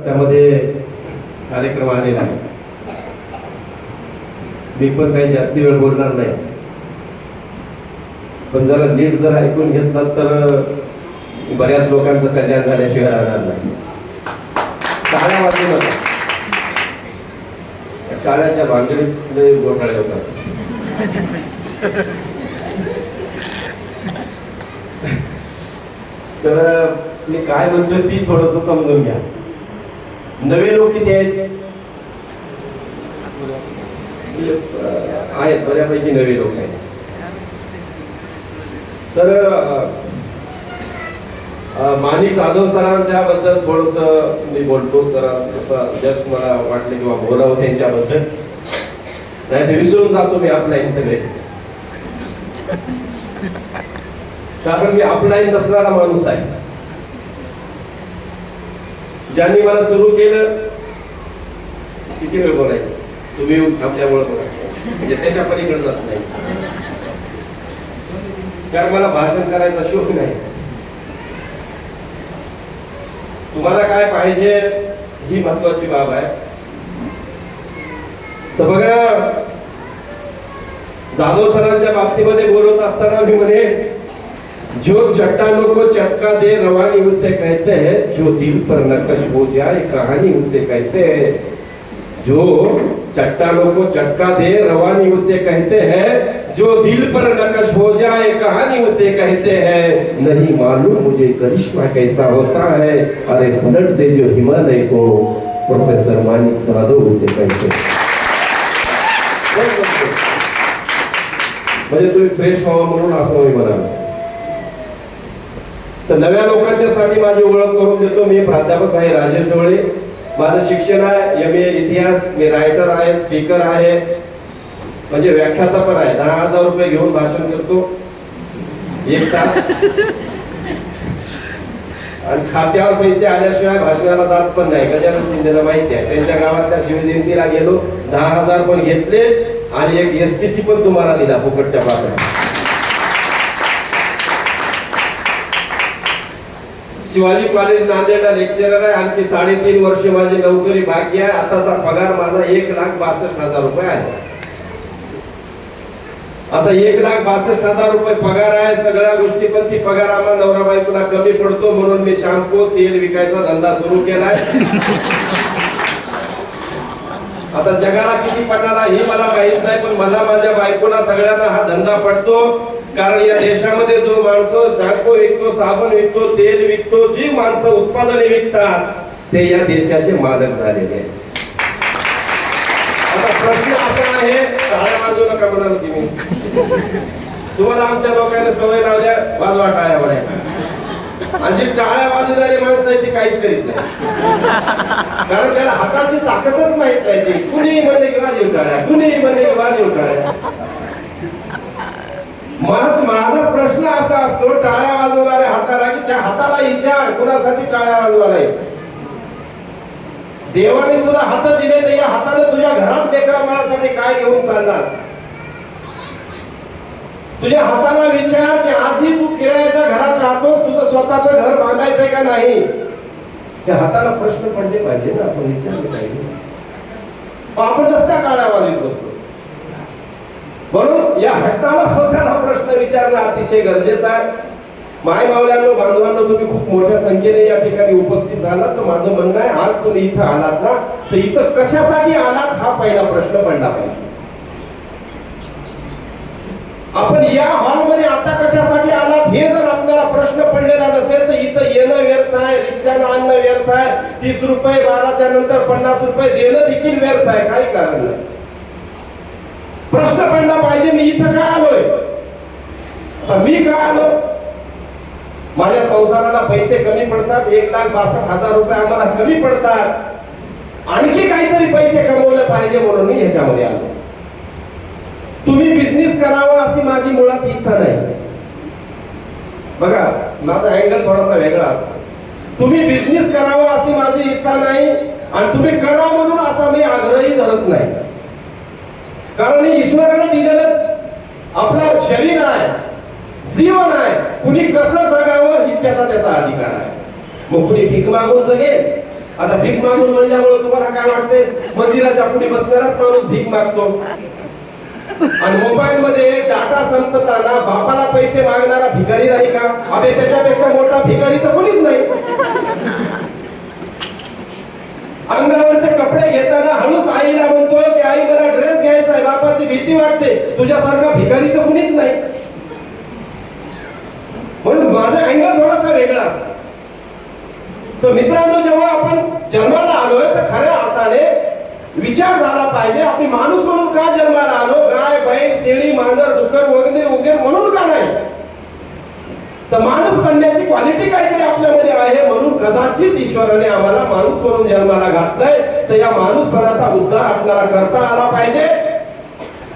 त्यामध्ये कार्यक्रम आलेला आहे. मी पण काही जास्ती वेळ बोलणार नाही, पण जरा नीट जर ऐकून घेतलात तर बऱ्याच लोकांचं कल्याण झाल्याशिवाय राहणार नाही. टाळ्या वाजवू नका. टाळ्याच्या भांगडीत घोटाळे होतात. तर मी काय म्हणतोय ती थोडस समजून घ्या. नवे लोक किती आहेत? बऱ्यापैकी नवे लोक आहेत. तर माणिक जाधव सरांच्या बद्दल थोडस मी बोलतो. तर जस्ट मला वाटलं किंवा बोलावं त्यांच्याबद्दल, नाही ते विसरून जातो मी ऑफलाईन सगळे. कारण मी ऑफलाईन नसणारा माणूस आहे. ज्यांनी मला सुरू केलं, किती वेळ बोलायचं, तुम्ही येऊन थांबल्यामुळे बोलायचं, म्हणजे त्याच्या पलीकडे जात नाही. कारण मला भाषण करायचा शौक नाही. तुम्हाला काय पाहिजे ही महत्वाची बाब आहे. तर बघा, जाधव सरांच्या बाबतीमध्ये बोलत असताना मी म्हणे, जो चट्टानों को चटका दे रवानी उसे कहते हैं, जो दिल पर नकश हो जाए कहानी उसे कहते हैं. जो चट्टानों को चटका दे रवानी उसे कहते हैं, जो दिल पर नकश हो जाए कहानी उसे कहते हैं. नहीं मालूम मुझे करिश्मा कैसा होता है, अरे पलट दे जो हिमालय को, प्रोफेसर माणिक जाधव उसे कहते हैं. म्हणजे तुम्ही फ्रेश व्हावं म्हणून असं मी म्हणालो. तर नव्या लोकांच्यासाठी माझी ओळख करून देतो. मी प्राध्यापक आहे राजेश ढवळे. माझं शिक्षण आहे MA इतिहास. मी रायटर आहे, स्पीकर आहे, म्हणजे व्याख्याता पण आहे. 10,000 रुपये घेऊन भाषण करतो 1 तास. आणि खात्यावर पैसे आल्याशिवाय भाषणाला जात पण नाही. गजानन शिंदेला माहिती आहे. त्यांच्या गावात त्या शिवजयंतीला गेलो, 10,000 पण घेतले आणि एक STC पण तुम्हाला दिला फुकटच्या पात्रात. शिवाजी कॉलेज नांदेडला लेक्चरर आहे. आणखी 3.5 वर्ष माझी नोकरी भाग्य आहे. आताचा पगार माझा 1,62,000 रुपये आहे. आता 1,62,000 रुपये पगार आहे. सगळ्या गोष्टी, पण ती पगार आम्हाला नवरा बायकोला कमी पडतो, म्हणून मी शॅम्पू तेल विकायचा धंदा सुरू केलाय. आता जगाला किती पटाला हे मला माहित नाही, पण मला माझ्या बायकोला सगळ्यांना हा धंदा पडतो. कारण या देशामध्ये जो माणसं शॅम्पू विकतो, साबण विकतो, तेल विकतो, जी माणसं उत्पादने विकतात ते या देशाचे मालक झालेले आहेत. आता प्रश्न असा आहे, टाळ्या वाजवू नका म्हणाल की मी. तुम्हाला आमच्या लोकांना सवय लावल्या वाजवा टाळ्या म्हणायला, आणि जी टाळ्या वाजवणारी माणसं आहे ती काहीच करीत नाही. कारण त्याला हाताची ताकदच माहित नाही. ती कुणी म्हणले की वाजव टाळ्या, कुणी म्हणले की वाजव टाळ्या. माझा प्रश्न असा असतो, टाळ्या वाजवणाऱ्या हाताला, की त्या हाताला विचार कुणासाठी टाळ्या वाजवायला. देवाने तुला हात दिले, तर या हाताने तुझ्या घरात लेकरा बाळासाठी काय घेऊन चालणार. तुझ्या हाताला विचार की आजही तू किरायाच्या घरात राहतो, तुझं स्वतःचं घर बांधायचंय का नाही. त्या हाताला प्रश्न पडले पाहिजे ना, आपण विचारले पाहिजे. आपण नसत्या टाळ्या वाजवत बसतो. म्हणून या हट्टाला स्वतःला प्रश्न विचारणं अतिशय गरजेचं आहे. माय मावल्यांनो, बांधवांनो, तुम्ही खूप मोठ्या संख्येने या ठिकाणी उपस्थित झालात. तर माझं म्हणणं आहे, आज तुम्ही इथं आलात ना, तर इथं कशासाठी आलात हा पहिला प्रश्न पडला पाहिजे. आपण या हॉलमध्ये आता कशासाठी आलात हे जर आपल्याला प्रश्न पडलेला नसेल, तर इथं येणं व्यर्थ आहे, रिक्षानं आणणं व्यर्थ आहे, 30 रुपये 12च्या नंतर 50 रुपये देणं देखील व्यर्थ आहे. काही कारण नाही. प्रश्न पडला पाहिजे, मी इथं का आलोय. मी का आलो. माझ्या संसाराला पैसे कमी पडतात, 1,62,000 रुपये आम्हाला कमी पडतात. आणखी काहीतरी पैसे कमवले पाहिजे म्हणून मी ह्याच्यामध्ये आलो. तुम्ही बिझनेस करावा अशी माझी मुळात इच्छा नाही. बघा, माझा अँगल थोडासा वेगळा असतो. तुम्ही बिझनेस करावा अशी माझी इच्छा नाही, आणि तुम्ही करा म्हणून असा मी आग्रही धरत नाही. कारण ईश्वराने दिलेलं आपलं शरीर आहे, जीवन आहे. कुणी कसं जगावं ही त्याचा अधिकार आहे. मग कुणी भीक मागून जगेल, आता भीक मागून म्हणल्यामुळे तुम्हाला काय वाटते? मंदिराच्या पुढे बसणाराच माणूस भीक मागतो आणि मोबाईल मध्ये डाटा संपताना बापाला पैसे मागणारा भिकारी नाही का? अबे त्याच्यापेक्षा मोठा भिकारी तर कोणीच नाही. अंगावरचे कपडे घेताना हळूच आईला म्हणतो की आई मला ड्रेस घ्यायचा आहे, बापाची भीती वाटते. तुझ्यासारखा भिकारी तर कुणीच नाही. म्हणून माझा अँगल थोडासा वेगळा असतो. तर मित्रांनो, जेव्हा आपण जन्माला आलोय तर खऱ्या अर्थाने विचार झाला पाहिजे, आपली माणूस म्हणून का जन्माला आलो? गाय, बैल, शेळी, मांजर, डुक्कर वगैरे म्हणून का नाही? तर माणूस बनण्याची क्वालिटी काहीतरी आपल्यामध्ये आहे, म्हणून कदाचित ईश्वराने आम्हाला माणूस म्हणून जन्माला घातलंय. तर या माणूसपणाचा उद्धार आपल्याला करता आला पाहिजे.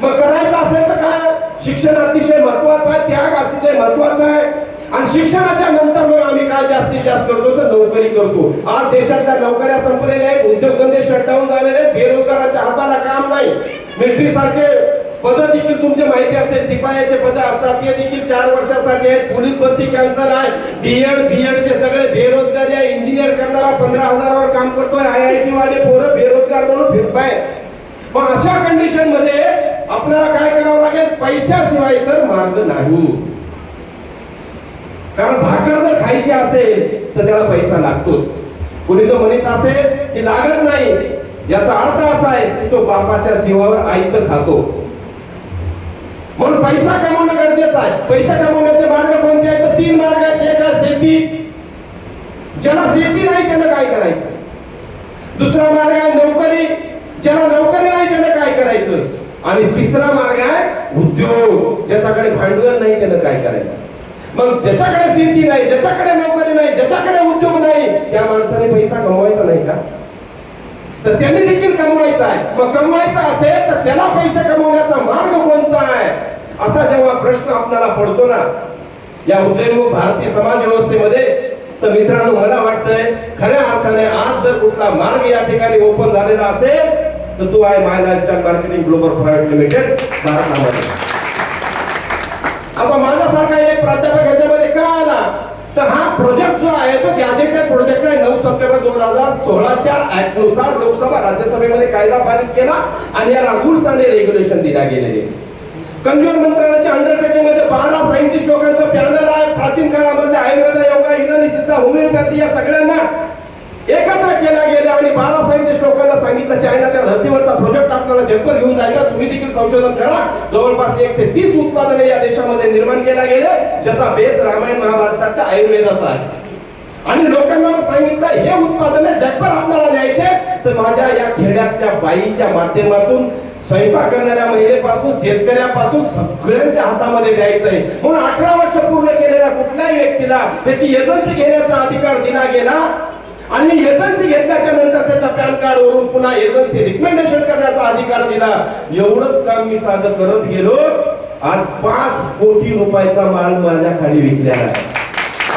मग करायचं असेल तर काय? शिक्षण अतिशय महत्वाचं आहे, त्याग अतिशय महत्वाचा आहे. आणि शिक्षणाच्या नंतर मग आम्ही काय जास्तीत जास्त करतो तर नोकरी करतो. आज देशातल्या नोकऱ्या संपलेल्या आहेत, उद्योगधंदे शटडाऊन झालेले आहेत, बेरोजगाराच्या हाताला काम नाही. मिलिटरी सारखे पद देखील तुमची माहिती असते, शिपायाचे पद असतात ते देखील 4 वर्षासाठी आहेत. पोलीस भरती कॅन्सल आहे. बीएड चे सगळे बेरोजगार आहे. इंजिनियर करणारा 15,000 वर काम करतोय. IIT वाले पोरं बेरोजगार म्हणून फिरताय. मग अशा कंडिशन मध्ये आपल्याला काय करावं लागेल? पैशाशिवाय तर मार्ग नाही. कारण भाकर जर खायची असेल तर त्याला पैसा लागतोच. कोणी जर म्हणत असेल की लागत नाही, याचा अर्थ असा आहे की तो बापाच्या जीवावर आयत खातो. म्हणून पैसा कमवणं गरजेचं आहे. पैसा कमवण्याचे मार्ग कोणते आहेत? तर 3 मार्ग आहेत. एक आहे शेती. ज्याला शेती नाही त्यानं काय करायचं? दुसरा मार्ग आहे नोकरी. ज्याला नोकरी नाही त्यानं काय करायचं? आणि तिसरा मार्ग आहे उद्योग. ज्याच्याकडे भांडवल नाही त्यानं काय करायचं? मग ज्याच्याकडे शेती नाही, ज्याच्याकडे नोकरी नाही, ज्याच्याकडे उद्योग नाही, त्या माणसाने पैसा कमवायचा नाही का? तर त्याने देखील कमवायचा आहे. मग कमवायचा असेल तर त्याला पैसे कमवण्याचा मार्ग कोणता आहे, असा जेव्हा प्रश्न आपल्याला पडतो ना या उदयनमुख भारतीय समाज व्यवस्थेमध्ये, तर मित्रांनो मला वाटतंय खऱ्या अर्थाने आज जर कुठला मार्ग या ठिकाणी ओपन झालेला असेल तर तो आहे my lifestyle marketing global private limited भारतामध्ये. आता माझ्यासारखा एक प्राध्यापक याच्यामध्ये का आला? तर हा प्रोजेक्ट जो आहे तो गॅजेटेड प्रोजेक्ट आहे. 9 सप्टेंबर 2016च्या ऍक्ट नुसार लोकसभा राज्यसभेमध्ये कायदा पारित केला आणि याला रूल्स आणि रेग्युलेशन दिला गेलेले. कंज्युमर मंत्रालयाच्या अंडरटेकिंग मध्ये 12 सायंटिस्ट लोकांचं पॅनल आहे. प्राचीन काळामध्ये आयुर्वेद, योगा, युनानी सिद्ध, होमिओपॅथी या सगळ्यांना एकत्र केला गेला आणि 12 सायंटिस्ट लोकांना सांगितलं चायना त्या धर्तीवरचा प्रोजेक्ट आपल्याला जगभर घेऊन जायचा, तुम्ही देखील संशोधन करा. जवळपास 130 उत्पादने या देशामध्ये निर्माण केल्या गेले, ज्याचा बेस रामायण महाभारताच्या आयुर्वेदाचा आहे. आणि लोकांना सांगितलं हे उत्पादने जगभर आपल्याला न्यायचे. तर माझ्या या खेड्यातल्या बाईच्या माध्यमातून स्वयंपाक करणाऱ्या महिलेपासून शेतकऱ्यापासून सगळ्यांच्या हातामध्ये द्यायचंय. म्हणून 18 वर्ष पूर्ण केलेल्या कुठल्याही व्यक्तीला त्याची एजन्सी घेण्याचा अधिकार दिला गेला आणि एजन्सी घेतल्याच्या नंतर त्याच्या पॅन कार्ड वरून पुन्हा एजन्सी रिकमेंडेशन करण्याचा अधिकार दिला. एवढंच काम मी साधं करत गेलो. आज 5 कोटी रुपयाचा माल माझ्या खाली विकलेला आहे.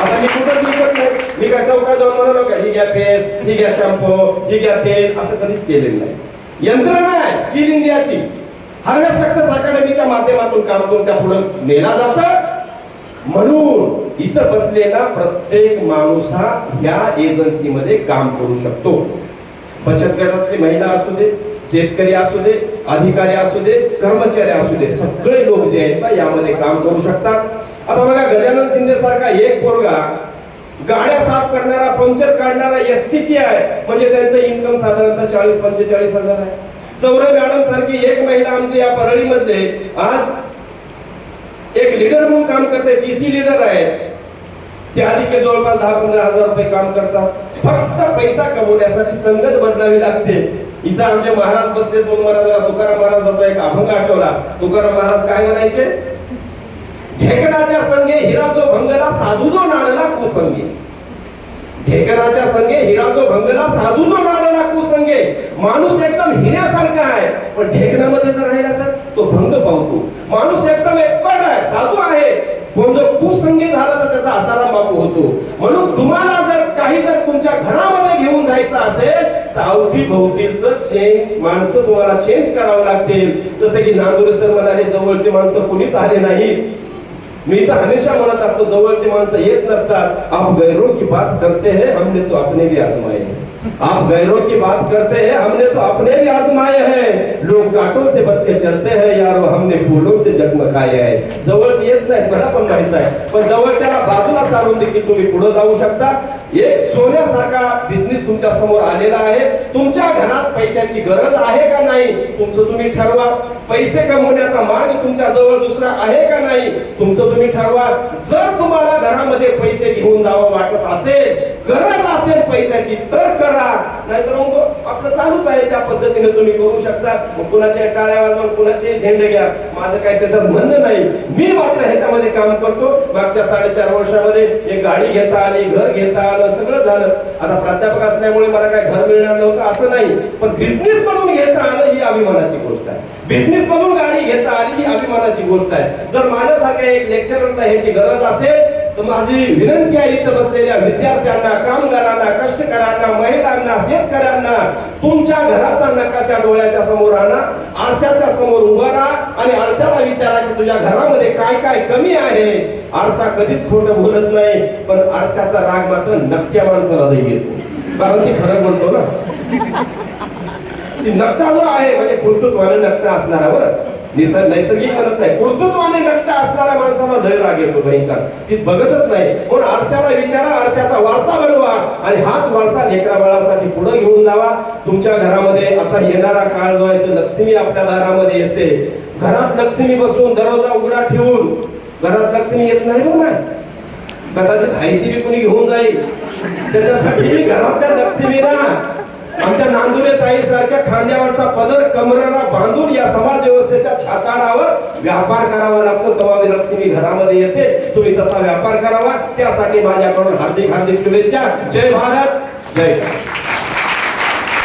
आता मी कुठंच विकत नाही. मी काय चौकात जाऊन म्हणालो का ही घ्या पेस्ट, ही घ्या शॅम्पू, ही घ्या तेल, असं कधीच केलेलं नाही. यंत्रणा आहे स्किल इंडियाची. हार्वेस्ट सक्सेस अकॅडमीच्या माध्यमातून काम तुमच्या पुढे नेला जातं. म्हणून इथं बसलेला प्रत्येक माणूस हा या एजन्सीमध्ये काम करू शकतो. बचत गटातली महिला असू दे, शेतकरी असू दे, अधिकारी असू दे, कर्मचारी असू दे, सगळे लोक जे आहेत यामध्ये काम करू शकतात. आता बघा गजानन शिंदे सारखा एक पोरगा गाड्या साफ करणारा, पंक्चर काढणारा STC आहे, म्हणजे त्यांचं इन्कम साधारणतः 40-45 हजार आहे. चौरे मॅडम सारखी एक महिला आमची या परळीमध्ये आज एक लीडर म्हणून काम करते, TC लीडर आहे. त्या देखील जवळपास 10-15 हजार रुपये काम करतात. फक्त पैसा कमवण्यासाठी संगत बदलावी लागते. इथं आमचे महाराज बसले, 2 महाराज, तुकाराम महाराजांचा एक अभंग आठवला. तुकाराम महाराज काय म्हणायचे? ढेकणाच्या संगे हिरा जो भंगला, साधू जो नाडला कुसंगे. ढेकणाच्या संगे हिरा जो भंगला, साधू जो नाडला कुसंगे. माणूस एकदम हिऱ्यासारखा आहे, पण ढेकणामध्ये जर राहिला तर तो भंग पावतो. माणूस एकदम एकपट आहे, साधू आहे, पण जो कुसंगी झाला तर त्याचा आसाराम बापू होतो. म्हणून तुम्हाला जर तुमच्या घरामध्ये घेऊन जायचं असेल तर अवतीभोवतीचं चेंज माणसं तुम्हाला चेंज करावं लागतील. जसं की नागोरे सर म्हणाले जवळचे माणसं कोणीच आले नाही. मी तर हमेशा म्हणत असतो जवळचे माणसं येत नसतात. आप गैरों की बात करते हैं, हमने तो अपने भी आजमाए. आप गैरों की बात करते हैं, हमने तो अपने भी आजमाए हैं। लोग कांटों से बच के चलते हैं यारो, हमने फुलों से जगमगाए आहे. जवळच येत नाही, मला पण माहित आहे, पण जवळच्याला बाजूला सारून देखील तुम्ही पुढे जाऊ शकता. एक सोन्यासारखा बिझनेस तुमच्या समोर आलेला आहे. तुमच्या घरात पैशाची गरज आहे का नाही तुमचं तुम्ही ठरवा. पैसे कमवण्याचा मार्ग तुमच्या जवळ दुसरा आहे का नाही तुमचं तुम्ही ठरवा. जर तुम्हाला घरामध्ये पैसे घेऊन जावं वाटत असेल, गरज असेल पैशाची, तर करा, नाहीतर मग आपलं चालूच आहे त्या पद्धतीने तुम्ही करू शकता. मग कुणाच्या टाळ्या वाजवा, कुणाचे झेंडे घ्या, माझं काही त्याच्यात म्हणणं नाही. मी मात्र ह्याच्यामध्ये काम करतो. मागच्या 4.5 वर्षामध्ये एक गाडी घेता आली, घर घेता आलं, सगळं झालं. आता प्राध्यापक असल्यामुळे मला काही घर मिळणार नव्हतं असं नाही, पण बिझनेस म्हणून घेता आलं ही अभिमानाची गोष्ट आहे. बिझनेस म्हणून गाडी घेता आली ही अभिमानाची गोष्ट आहे. जर माझ्यासारख्या एक लेक्चररला ह्याची गरज असेल तर माझी विनंती आहे इथं बसलेल्या विद्यार्थ्यांना, कामगारांना, कष्टकऱ्यांना, महिलांना, शेतकऱ्यांना, तुमच्या घराचा नकाशा डोळ्याच्या समोर आणा, आरशाच्या समोर उभा राहा आणि आरशाला विचारा की तुझ्या घरामध्ये काय काय कमी आहे. आरसा कधीच खोटं बोलत नाही, पण आरशाचा राग मात्र नक्क्या माणसाला नाही येतो, कारण ती खरं बोलतो ना. नकटा जो आहे म्हणजे कर्तृत्वाने नकटा असणारा, बरं नैसर्गिक म्हणत नाही, कर्तृत्वाने नकटा असणाऱ्या माणसाला लय राग येतो भयंकर, ती बघतच नाही. म्हणून आरशाला विचारा, आरशाचा वारसा बनवा आणि हाच वारसा लेकरा बाळासाठी पुढे घेऊन जावा. तुमच्या घरामध्ये आता येणारा काळ जो आहे तो लक्ष्मी आपल्या दारामध्ये येते. घरात लक्ष्मी बसून दरवाजा उघडा ठेवून घरात लक्ष्मी येत नाही बघ ना, कदाचित आयती बी कोणी घेऊन जाईल. त्याच्यासाठी घरातल्या लक्ष्मीला आमच्या नांदुरे ताई सारख्या खांद्यावरचा पदर कमरेला बांधून या समाज व्यवस्थेच्या छाताडावर व्यापार करावा लागतो, तेव्हा लक्ष्मी घरामध्ये येते. तुम्ही तसा व्यापार करावा, त्यासाठी माझ्याकडून हार्दिक हार्दिक शुभेच्छा. जय भारत, जय